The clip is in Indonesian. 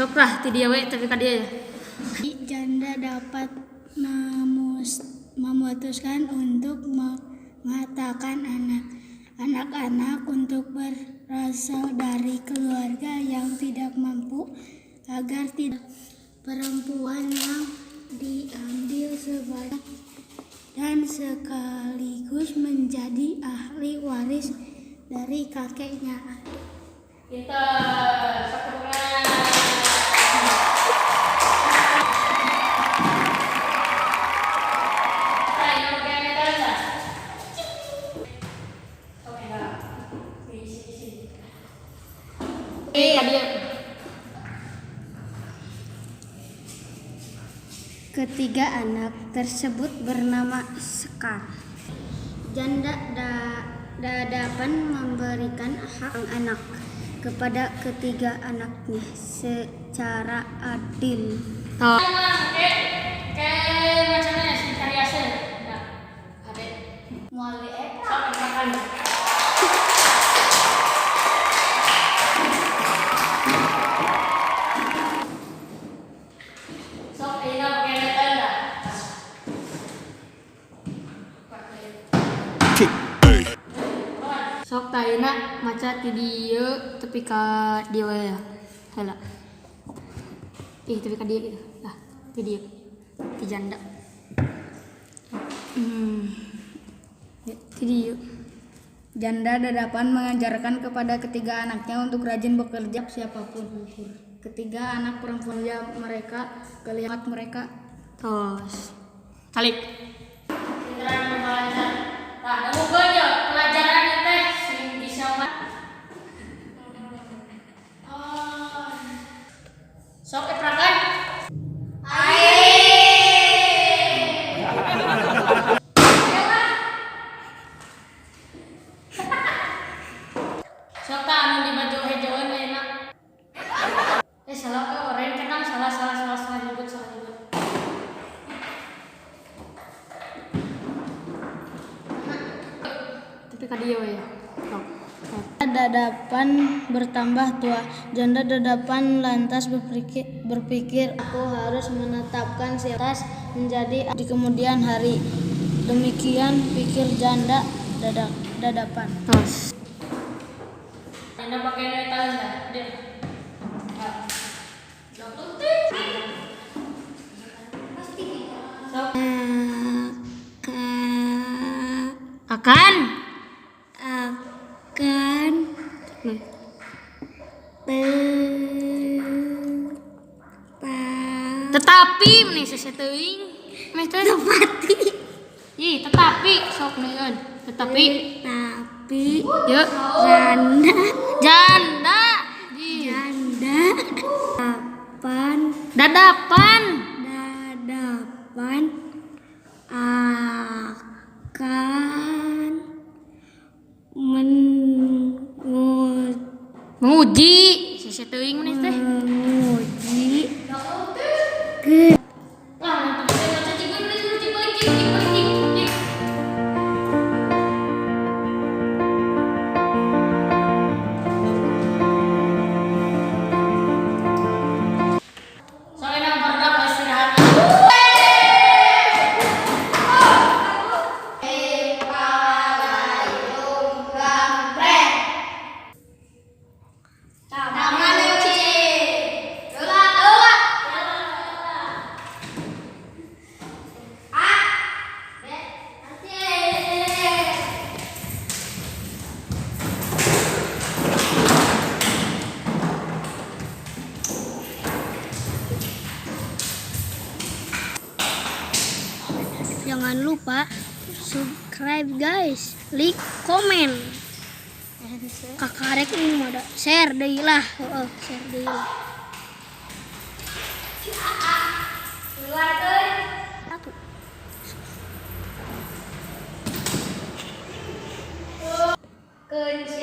Sok lah ti dia we tapi ka dia ya. Janda dapat memutuskan untuk mengatakan anak-anak untuk berasal dari keluarga yang tidak mampu agar tidak perempuan yang diambil sebagai dan sekaligus menjadi ahli waris dari kakeknya. Kita sakuran. Ketiga anak tersebut bernama Sekar. Janda dadapan memberikan hak anak kepada ketiga anaknya secara adil. Sok tayuna maca ti dieu tepi ka dieu ya. Heula. Tepi ka dieu gitu. Lah, ti dieu. Ti janda. Ti dieu. Janda dadapan mengajarkan kepada ketiga anaknya untuk rajin bekerja siapapun. Ketiga anak perempuan mereka kelihatan mereka Tos. Kalik. Pinteran belajar. Tah, moga nya pelajaran teh sing bisa mah. Sok eprakan. Sok ta anu di baju hejoan ayeuna. Salah orang kenang salah nyebut. Tapi ka dieu ya. Dadapan bertambah tua. Janda dadapan lantas berpikir aku harus menetapkan siatas menjadi di kemudian hari. Demikian pikir janda dadapan. Tos. Janda pakai tahun dah. Akan tetapi meni seseteuing meh teh tepati ih tetapi sok neun tetapi yuk janda dadapan akan menguji seseteuing meni teh Jangan lupa subscribe guys, like, komen. Kakarek ini ada share deui lah, share deui lah. Keluar tuh. Kunci